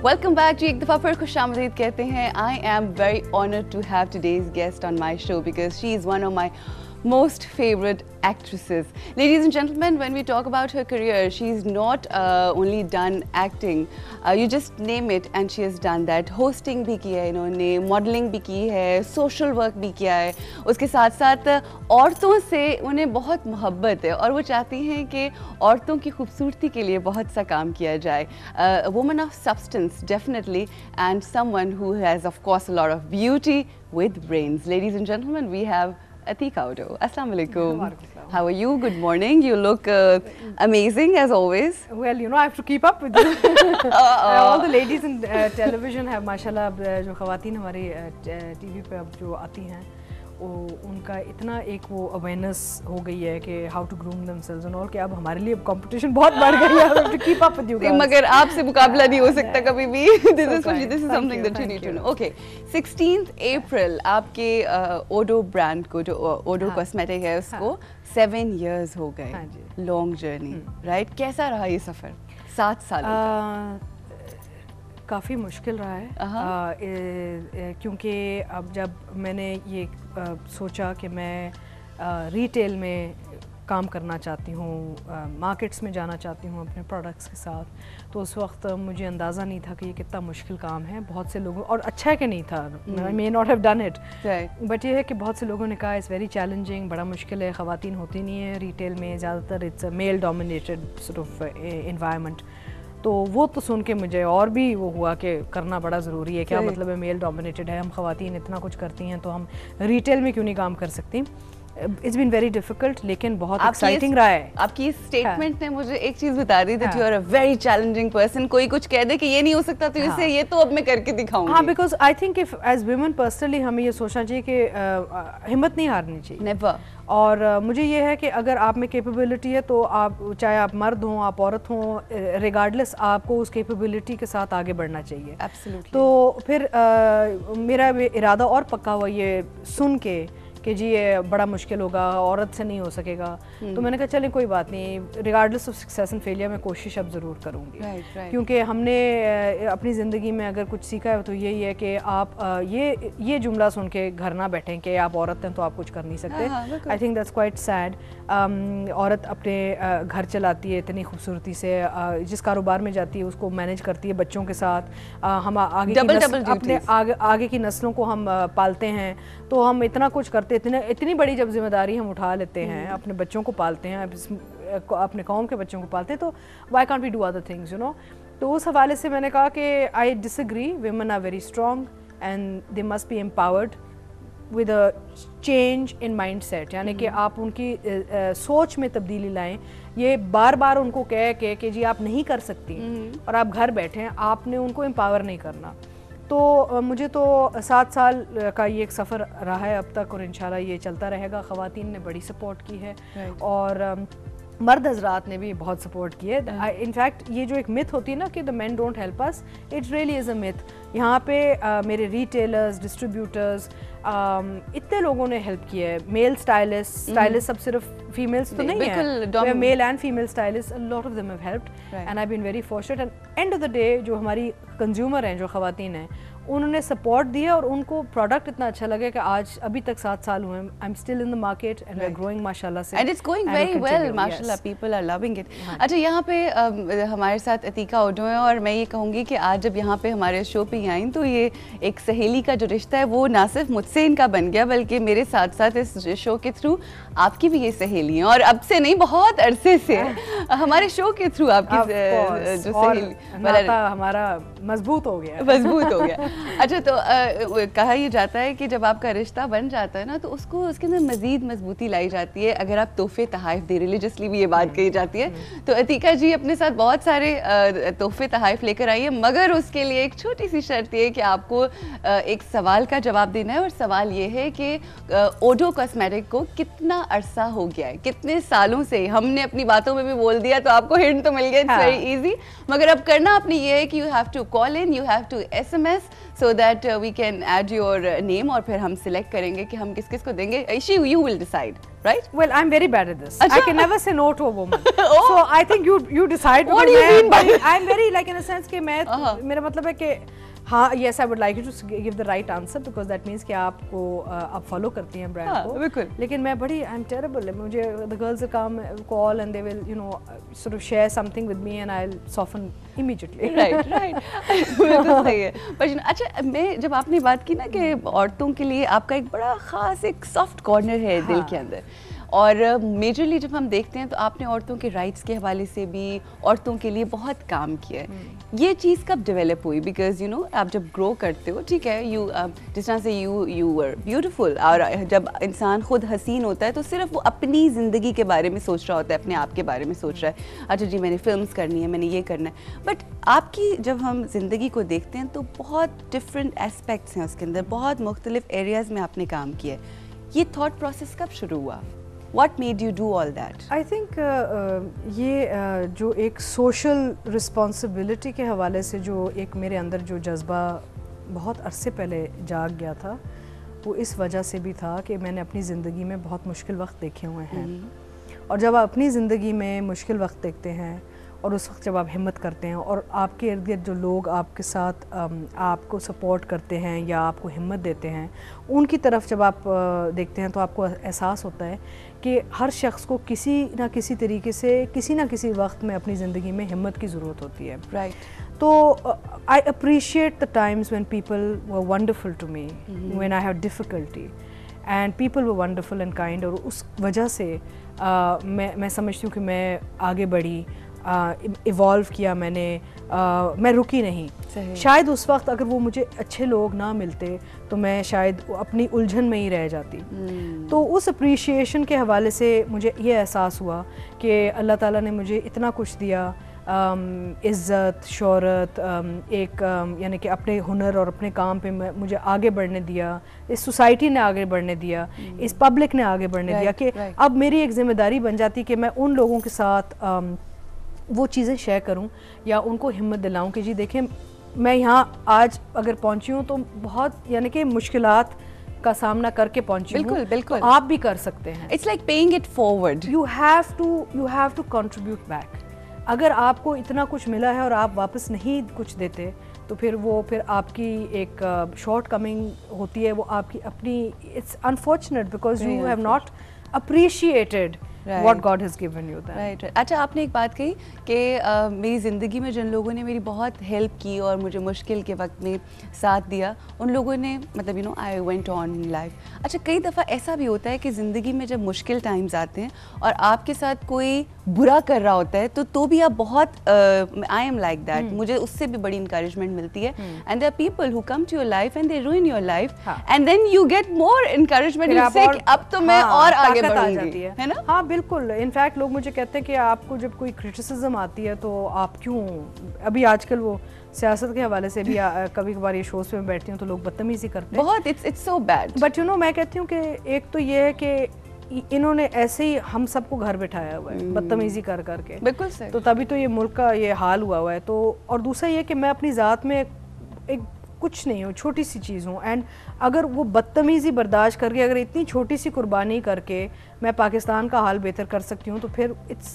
Welcome back जी। एक दफ़ा फिर खुशामदीद कहते हैं। I am very honoured to have today's guest on my show because she is one of my most favorite actresses. Ladies and gentlemen, when we talk about her career, she's not only done acting, you just name it and she has done that. Hosting भी की है इन्होंने, modeling भी की है, social work भी किया है, उसके साथ साथ औरतों से उन्हें बहुत मोहब्बत है और वो चाहती हैं कि औरतों की खूबसूरती के लिए बहुत सा काम किया जाए. A woman of substance definitely, and someone who has of course a lot of beauty with brains. Ladies and gentlemen, we have Ateeqa Odo. Assalamu alaikum. How are you? Good morning. You look amazing as always. Well, you know, I have to keep up with you. All the ladies in television have, mashallah, जो ख़वातीन हमारे TV पे अब जो आती हैं, उनका इतना एक वो अवेयरनेस हो गई है कि how to groom themselves and all, कि अब हमारे लिए कंपटीशन बहुत बढ़ गई है. I have to keep up with you guys. मगर आपसे मुकाबला नहीं हो सकता कभी भी. This is something that you need to know. Okay, 16th April आपके ओडो ब्रांड को, जो ओडो कॉस्मेटिक है, उसको 7 years हो गए. Long journey, right? कैसा रहा ये सफ़र 7 साल का? काफ़ी मुश्किल रहा है, क्योंकि अब जब मैंने ये सोचा कि मैं रिटेल में काम करना चाहती हूँ, मार्केट्स में जाना चाहती हूँ अपने प्रोडक्ट्स के साथ, तो उस वक्त मुझे अंदाज़ा नहीं था कि ये कितना मुश्किल काम है. बहुत से लोगों, और अच्छा है कि नहीं था, I may not have done it, but ये है कि बहुत से लोगों ने कहा इट्स वेरी चैलेंजिंग, बड़ा मुश्किल है, ख़वातीन होती नहीं है रिटेल में, ज़्यादातर it's a male dominated sort of environment. तो वो तो सुन के मुझे और भी वो हुआ कि करना बड़ा ज़रूरी है. क्या मतलब है, मेल डोमिनेटेड है, हम ख़वातीन इतना कुछ करती हैं, तो हम रिटेल में क्यों नहीं काम कर सकती. इट्स बीन वेरी डिफिकल्ट, लेकिन बहुत एक्साइटिंग रहा है. आपकी इस स्टेटमेंट ने मुझे एक चीज़ बता दी, that you are a very challenging person. कोई कुछ कह दे कि ये नहीं हो सकता, तो इसे ये तो अब मैं करके दिखाऊंगी. हाँ, because I think if as women personally हमें ये सोचना चाहिए कि हिम्मत नहीं हारनी चाहिए. नेवर. और मुझे ये है कि अगर आप में कैपेबिलिटी है, तो आप, चाहे आप मर्द हों, आप औरत हों, रिगार्डलेस आपको उस कैपेबिलिटी के साथ आगे बढ़ना चाहिए. एब्सोल्युटली. तो फिर मेरा इरादा और पक्का हुआ ये सुन के कि जी ये बड़ा मुश्किल होगा, औरत से नहीं हो सकेगा. तो मैंने कहा चलें कोई बात नहीं, regardless of success and failure मैं कोशिश अब ज़रूर करूँगी. क्योंकि हमने अपनी ज़िंदगी में अगर कुछ सीखा है तो यही है कि आप ये जुमला सुन के घर ना बैठें कि आप औरत हैं तो आप कुछ कर नहीं सकते. I think that's quite sad. औरत अपने घर चलाती है इतनी खूबसूरती से, जिस कारोबार में जाती है उसको मैनेज करती है बच्चों के साथ. हम आगे की नस्लों को हम पालते हैं, तो हम इतना कुछ करते, इतनी बड़ी जब जिम्मेदारी हम उठा लेते हैं, अपने बच्चों को पालते हैं, अपने कौम के बच्चों को पालते हैं, तो why can't we do other things, you know. तो उस हवाले से मैंने कहा कि I disagree. Women are very strong and they must be empowered with a change in mindset, यानी कि आप उनकी सोच में तब्दीली लाएं. ये बार बार उनको कह के कि जी आप नहीं कर सकती और आप घर बैठे हैं, आपने उनको एम्पावर नहीं करना. तो मुझे तो 7 साल का ये एक सफ़र रहा है अब तक, और इंशाल्लाह ये चलता रहेगा. ख़वातीन ने बड़ी सपोर्ट की है, और मर्द हजरात ने भी बहुत सपोर्ट की है. इनफैक्ट ये जो एक मिथ होती है ना कि the main don't help us, it really is a myth. यहाँ पे मेरे रिटेलर्स, डिस्ट्रीब्यूटर्स, इतने लोगों ने हेल्प की है. मेल स्टाइलिस्ट सब सिर्फ फीमेल्स तो नहीं है, male and female stylist, lot of them have helped and I been very fortunate. And end of the day जो हमारी कंज्यूमर हैं, जो ख़वातीन हैं, उन्होंने सपोर्ट दिया और उनको प्रोडक्ट इतना अच्छा लगे कि आज अभी तक 7 साल हुए, I am still in the market and we are growing माशाल्लाह से, and it's going very well माशाल्लाह. People are loving it. अच्छा, यहाँ पे हमारे साथ अतीका ओडो है, और मैं ये कहूँगी कि आज जब यहाँ पे हमारे शो पे आई, तो ये एक सहेली का जो रिश्ता है वो ना सिर्फ मुझसे इनका बन गया, बल्कि मेरे साथ साथ इस शो के थ्रू आपकी भी ये सहेली हैं, और अब से नहीं, बहुत अरसे से हमारे शो के थ्रू आपकी जो सहेली हमारा मजबूत हो गया. अच्छा, तो कहा यह जाता है कि जब आपका रिश्ता बन जाता है ना, तो उसको उसके अंदर मजीद मजबूती लाई जाती है अगर आप तोहफे तहाइफ दे, रिलीजियसली भी ये बात कही जाती है. तो अतीका जी अपने साथ बहुत सारे तोहफे तहाइफ लेकर आई है, मगर उसके लिए एक छोटी सी शर्त ये है कि आपको एक सवाल का जवाब देना है, और सवाल ये है कि ओडो कॉस्मेटिक को कितना अरसा हो गया है, कितने सालों से. हमने अपनी बातों में भी बोल दिया, तो आपको हिंट तो मिल गया, इट्स वेरी इजी. मगर अब करना आपने ये है कि you have to call in, you have to SMS so that we can add your name, और फिर हम सिलेक्ट करेंगे कि हम किस किस को देंगे. You will decide. right? Well, I'm very bad at this. Achha. I can never say no to a woman. Oh. So I think you decide. What do you mean by? I'm very like in a sense कि मैं मेरा मतलब है कि हाँ, yes, I would like you to give the right answer because that means कि आपको आप follow करती हैं brand को. बिल्कुल. लेकिन मैं बड़ी I'm terrible. मुझे the girls will come call and they will sort of share something with me and I'll soften immediately. Right. बिल्कुल सही है. पर अच्छा, मैं जब आपने बात की ना कि औरतों के लिए आपका एक बड़ा खास एक सॉफ्ट कॉर्नर है दिल के अंदर, और मेजरली जब हम देखते हैं तो आपने औरतों के राइट्स के हवाले से भी औरतों के लिए बहुत काम किया है. ये चीज़ कब डेवलप हुई? बिकॉज आप जब ग्रो करते हो, ठीक है, जिस तरह से यू वर ब्यूटीफुल, और जब इंसान खुद हसीन होता है तो सिर्फ वो अपनी ज़िंदगी के बारे में सोच रहा होता है, अपने आप के बारे में सोच रहा है, अच्छा जी मैंने फिल्म्स करनी है, मैंने ये करना है. बट आपकी जब हम ज़िंदगी को देखते हैं तो बहुत डिफरेंट एस्पेक्ट्स हैं उसके अंदर, बहुत मुख्तलिफ एरियाज़ में आपने काम किया है. ये थॉट प्रोसेस कब शुरू हुआ? What made you do all that? I think ये जो एक सोशल रिस्पॉन्सिबिलिटी के हवाले से जो एक मेरे अंदर जो जज्बा बहुत अरसे पहले जाग गया था, वो इस वजह से भी था कि मैंने अपनी ज़िंदगी में बहुत मुश्किल वक्त देखे हुए हैं. और जब आप अपनी ज़िंदगी में मुश्किल वक्त देखते हैं और उस वक्त जब आप हिम्मत करते हैं और आपके इर्द गिर्द जो लोग आपके साथ आपको सपोर्ट करते हैं या आपको हिम्मत देते हैं, उनकी तरफ जब आप देखते हैं तो आपको एहसास होता है कि हर शख्स को किसी ना किसी तरीके से किसी ना किसी वक्त में अपनी ज़िंदगी में हिम्मत की ज़रूरत होती है. Right. तो I appreciate the times when people were wonderful to me when I have difficulty and people were wonderful and kind. और उस वजह से मैं समझती हूँ कि मैं आगे बढ़ी, इवॉल्व किया मैंने, मैं रुकी नहीं. शायद उस वक्त अगर वो मुझे अच्छे लोग ना मिलते तो मैं शायद अपनी उलझन में ही रह जाती. तो उस अप्रिशिएशन के हवाले से मुझे ये एहसास हुआ कि अल्लाह ताला ने मुझे इतना कुछ दिया, इज़्ज़त, शोहरत, एक यानी कि अपने हुनर और अपने काम पे मुझे आगे बढ़ने दिया, इस सोसाइटी ने आगे बढ़ने दिया, इस पब्लिक ने आगे बढ़ने दिया कि अब मेरी एक ज़िम्मेदारी बन जाती कि मैं उन लोगों के साथ वो चीज़ें शेयर करूं या उनको हिम्मत दिलाऊं कि जी देखें मैं यहाँ आज अगर पहुंची हूँ तो बहुत यानी कि मुश्किलात का सामना करके पहुंची हूँ. बिल्कुल. तो आप भी कर सकते हैं. It's like paying it forward. You have to contribute back. अगर आपको इतना कुछ मिला है और आप वापस नहीं कुछ देते तो फिर आपकी एक शॉर्ट कमिंग होती है, वो आपकी अपनी. It's unfortunate because you have not appreciated what God has given you then. Right. अच्छा, आपने एक बात कही कि मेरी ज़िंदगी में जिन लोगों ने मेरी बहुत हेल्प की और मुझे मुश्किल के वक्त में साथ दिया, उन लोगों ने मतलब I went on in life. अच्छा, कई दफ़ा ऐसा भी होता है कि ज़िंदगी में जब मुश्किल टाइम्स आते हैं और आपके साथ कोई बुरा कर रहा होता है तो भी आप बहुत आई एम लाइक दैट, मुझे उससे भी बड़ी इंकरेजमेंट मिलती है. And there are people who come to your life and they ruin your life and then you get more encouragement, you say अब तो मैं और आगे बढ़ूंगी, है ना? हाँ बिल्कुल. इनफैक्ट लोग मुझे कहते हैं कि आपको जब कोई क्रिटिसिज्म आती है तो आप क्यों, अभी आजकल वो सियासत के हवाले से भी कभी कभार ये शोज में बैठती हूँ तो लोग बदतमीजी करते हैं बहुत. It's so bad. बट मैं कहती हूँ कि एक तो ये है कि इन्होंने ऐसे ही हम सबको घर बिठाया हुआ है बदतमीजी कर करके. बिल्कुल सही. तो तभी तो ये मुल्क का ये हाल हुआ है. तो और दूसरा ये कि मैं अपनी ज़ात में एक कुछ नहीं हूँ, छोटी सी चीज़ हूँ. एंड अगर वो बदतमीज़ी बर्दाश्त करके अगर इतनी छोटी सी कुर्बानी करके मैं पाकिस्तान का हाल बेहतर कर सकती हूँ तो फिर it's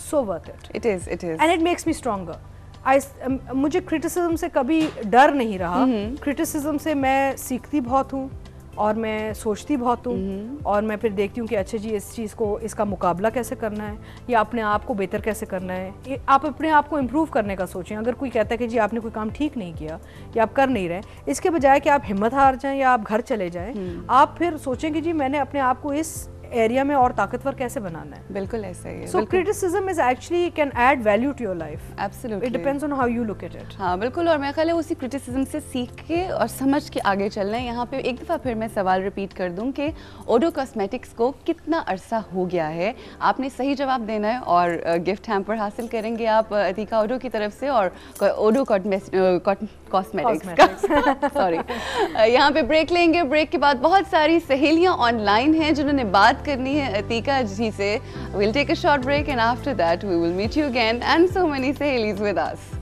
so worth it. It is and it makes me stronger. मुझे क्रिटिसिज्म से कभी डर नहीं रहा. क्रिटिसिज्म से मैं सीखती बहुत हूँ और मैं सोचती बहुत हूँ और मैं फिर देखती हूँ कि अच्छा जी इस चीज़ को, इसका मुकाबला कैसे करना है या अपने आप को बेहतर कैसे करना है. आप अपने आप को इम्प्रूव करने का सोचें. अगर कोई कहता है कि जी आपने कोई काम ठीक नहीं किया या आप कर नहीं रहे, इसके बजाय कि आप हिम्मत हार जाएं या आप घर चले जाएं, आप फिर सोचें कि जी मैंने अपने आप को इस एरिया में और ताकतवर कैसे बनाना है. बिल्कुल ऐसा ही है. So criticism is actually can add value to your life. Absolutely. It depends on how you look at it. हाँ बिल्कुल. और मेरा ख्याल है उसी क्रिटिसिज्म से सीख के और समझ के आगे चलना है. यहाँ पे एक दफ़ा फिर मैं सवाल रिपीट कर दूँ कि ओडो कॉस्मेटिक्स को कितना अरसा हो गया है? आपने सही जवाब देना है और गिफ्ट हैम्पर हासिल करेंगे आप अतीका ओडो की तरफ से और ओडो कॉस्मेटिक्स सॉरी. यहाँ पे ब्रेक लेंगे. ब्रेक के बाद बहुत सारी सहेलियाँ ऑनलाइन हैं जिन्होंने बात करनी है अतीका जी से. We'll take a short break and after that we will meet you again and so many sahelis with us.